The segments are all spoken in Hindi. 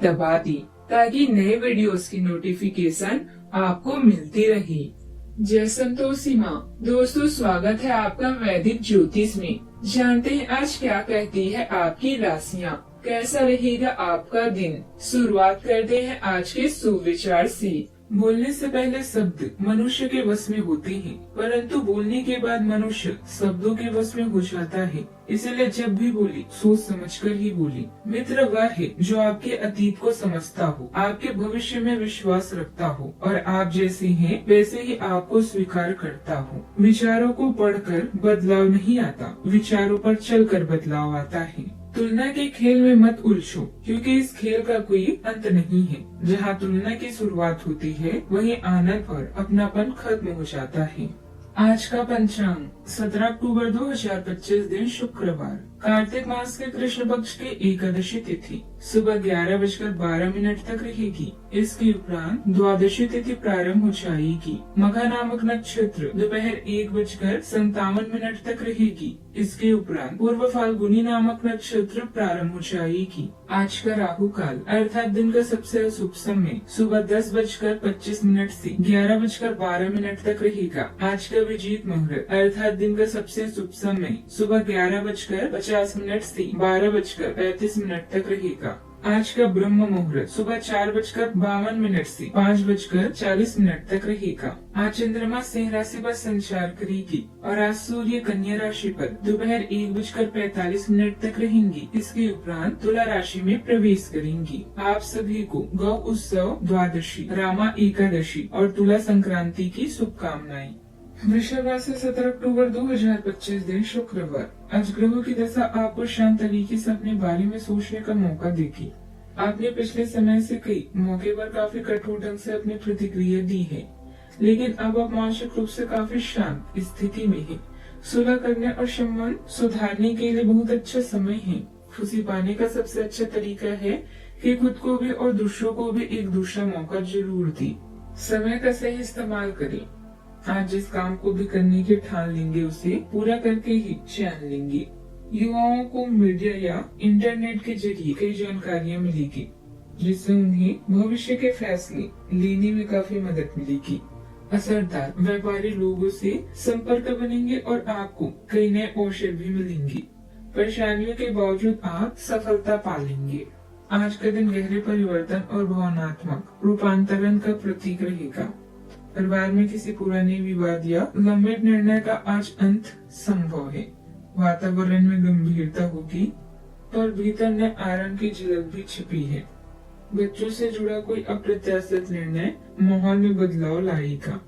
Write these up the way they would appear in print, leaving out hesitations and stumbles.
दबा दी ताकि नए वीडियोस की नोटिफिकेशन आपको मिलती रहे। जय संतोषी माँ। दोस्तों, स्वागत है आपका वैदिक ज्योतिष में। जानते हैं आज क्या कहती है आपकी राशियाँ, कैसा रहेगा आपका दिन। शुरुआत करते हैं आज के सुविचार से। बोलने से पहले शब्द मनुष्य के वश में होते हैं, परंतु बोलने के बाद मनुष्य शब्दों के वश में हो जाता है। इसलिए जब भी बोली सोच समझकर ही बोली। मित्र वह है जो आपके अतीत को समझता हो, आपके भविष्य में विश्वास रखता हो और आप जैसे हैं वैसे ही आपको स्वीकार करता हो। विचारों को पढ़कर बदलाव नहीं आता, विचारों पर चलकर बदलाव आता है। तुलना के खेल में मत उलझो, क्योंकि इस खेल का कोई अंत नहीं है। जहाँ तुलना की शुरुआत होती है वहीं आनंद और अपनापन खत्म हो जाता है। आज का पंचांग 17 अक्टूबर 2025 दिन शुक्रवार, कार्तिक मास के कृष्ण पक्ष के एकादशी तिथि सुबह 11:12 तक रहेगी। इसके उपरांत द्वादशी तिथि प्रारंभ हो जाएगी। मघा नामक नक्षत्र दोपहर 1:57 तक रहेगी। इसके उपरांत पूर्व फाल्गुनी नामक नक्षत्र प्रारंभ हो जाएगी। आज का राहु काल अर्थात दिन का सबसे अशुभ समय सुबह 10:25 से 11:12 तक रहेगा। आज का विजीत मुहूर्त अर्थात दिन का सबसे शुभ समय सुबह 11:50 से 12:35 तक रहेगा। आज का ब्रह्म मुहूर्त सुबह 4:52 से 5:40 तक रहेगा। आज चंद्रमा सिंह राशि पर संचार करेगी और आज सूर्य कन्या राशि पर दोपहर 1:45 तक रहेंगी। इसके उपरांत तुला राशि में प्रवेश करेंगी। आप सभी को गौ उत्सव, द्वादशी, रामा एकादशी और तुला संक्रांति की शुभकामनाएं। वृषभ राशि 17 अक्टूबर 2025 दिन शुक्रवार, आज ग्रहों की दशा आपको शांत तरीके से अपने बारे में सोचने का मौका देगी। आपने पिछले समय से कई मौके पर काफी कठोर ढंग से अपनी प्रतिक्रिया दी है, लेकिन अब आप मानसिक रूप से काफी शांत स्थिति में हैं। सुलह करने और संबंध सुधारने के लिए बहुत अच्छा समय है। खुशी पाने का सबसे अच्छा तरीका है कि खुद को भी और दूसरों को भी एक दूसरा मौका जरूर दें। समय का सही इस्तेमाल करें। आज जिस काम को भी करने की ठान लेंगे उसे पूरा करके ही चैन लेंगे। युवाओं को मीडिया या इंटरनेट के जरिए कई जानकारियां मिलेगी, जिससे उन्हें भविष्य के फैसले लेने में काफी मदद मिलेगी। असरदार व्यापारी लोगों से संपर्क बनेंगे और आपको कई नए अवसर भी मिलेंगे। परेशानियों के बावजूद आप सफलता पालेंगे। आज का दिन गहरे परिवर्तन और भावनात्मक रूपांतरण का प्रतीक रहेगा। परिवार में किसी पुराने विवाद या लंबे निर्णय का आज अंत संभव है। वातावरण में गंभीरता होगी, पर भीतर नए आनंद की झलक भी छिपी है। बच्चों से जुड़ा कोई अप्रत्याशित निर्णय माहौल में बदलाव लाएगा।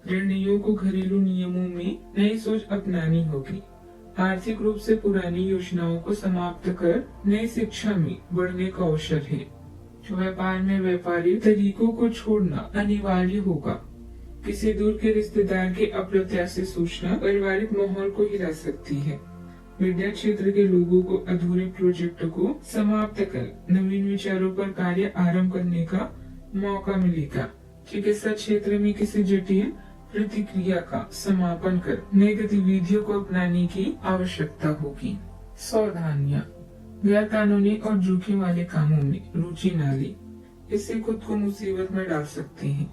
निर्णयों को घरेलू नियमों में नई सोच अपनानी होगी। आर्थिक रूप से पुरानी योजनाओं को समाप्त कर नई शिक्षा में बढ़ने का अवसर है। व्यापार में व्यापारी तरीकों को छोड़ना अनिवार्य होगा। किसी दूर के रिश्तेदार की अप्रत्याशित सूचना पारिवारिक माहौल को हिला सकती है। मीडिया क्षेत्र के लोगों को अधूरे प्रोजेक्ट को समाप्त कर नवीन विचारों पर कार्य आरंभ करने का मौका मिलेगा। चिकित्सा क्षेत्र में किसी जटिल प्रतिक्रिया का समापन कर नई गतिविधियों को अपनाने की आवश्यकता होगी। सावधानियां, गैर कानूनी और जोखिम वाले कामों में रुचि न ले, इससे खुद को मुसीबत में डाल सकते हैं।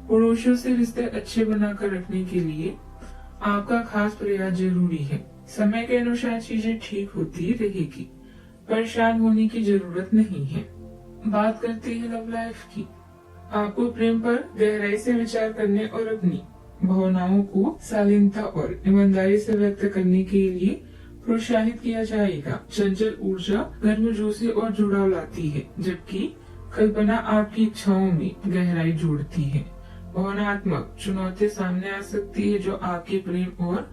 पड़ोसियों से रिश्ते अच्छे बनाकर रखने के लिए आपका खास प्रयास जरूरी है। समय के अनुसार चीजें ठीक होती रहेगी, परेशान होने की जरूरत नहीं है। बात करते हैं लव लाइफ की। आपको प्रेम पर गहराई से विचार करने और अपनी भावनाओं को शालीनता और ईमानदारी से व्यक्त करने के लिए प्रोत्साहित किया जाएगा। चंचल ऊर्जा गर्मजोशी और जुड़ाव लाती है, जबकि कल्पना आपकी इच्छाओं में गहराई जोड़ती है। भावनात्मक चुनौती सामने आ सकती है, जो आपके प्रेम और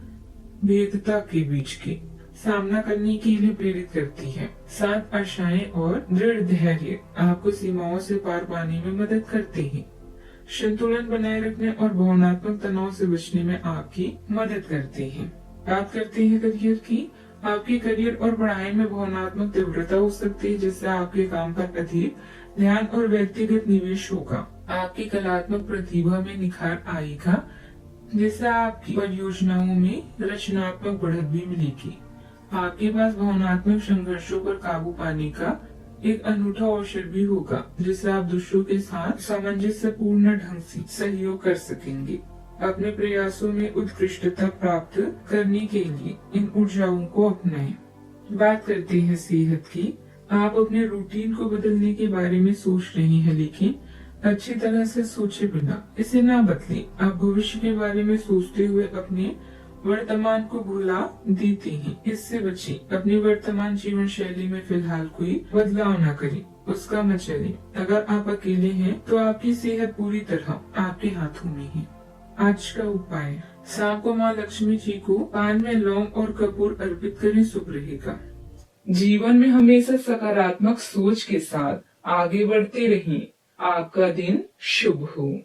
भेदता के बीच के सामना करने के लिए प्रेरित करती है। साथ आशाएं और दृढ़ धैर्य आपको सीमाओं से पार पाने में मदद करते हैं। संतुलन बनाए रखने और भावनात्मक तनाव से बचने में आपकी मदद करते हैं। बात करते हैं करियर की। आपके करियर और पढ़ाई में भावनात्मक तीव्रता हो सकती है, जिससे आपके काम पर अधिक ध्यान और व्यक्तिगत निवेश होगा। आपकी कलात्मक प्रतिभा में निखार आएगा, जिससे आपकी परियोजनाओं में रचनात्मक बढ़त भी मिलेगी। आपके पास भावनात्मक संघर्षों पर काबू पाने का एक अनूठा अवसर भी होगा जिससे आप दूसरों के साथ सामंजस्यपूर्ण ढंग से सहयोग कर सकेंगे। अपने प्रयासों में उत्कृष्टता प्राप्त करने के लिए इन ऊर्जाओं को अपनाएं। बात करते हैं सेहत की। आप अपने रूटीन को बदलने के बारे में सोच रहे हैं, लेकिन अच्छी तरह से सोचे बिना इसे ना बदलें। आप भविष्य के बारे में सोचते हुए अपने वर्तमान को भुला देते हैं। इससे बचें। अपनी वर्तमान जीवन शैली में फिलहाल कोई बदलाव न करें, उसका मत चले। अगर आप अकेले हैं तो आपकी सेहत पूरी तरह आपके हाथों में है। आज का उपाय, शाम को माँ लक्ष्मी जी को पान में लौंग और कपूर अर्पित करें, शुभ रहेगा। जीवन में हमेशा सकारात्मक सोच के साथ आगे बढ़ते रहें। आपका दिन शुभ हो।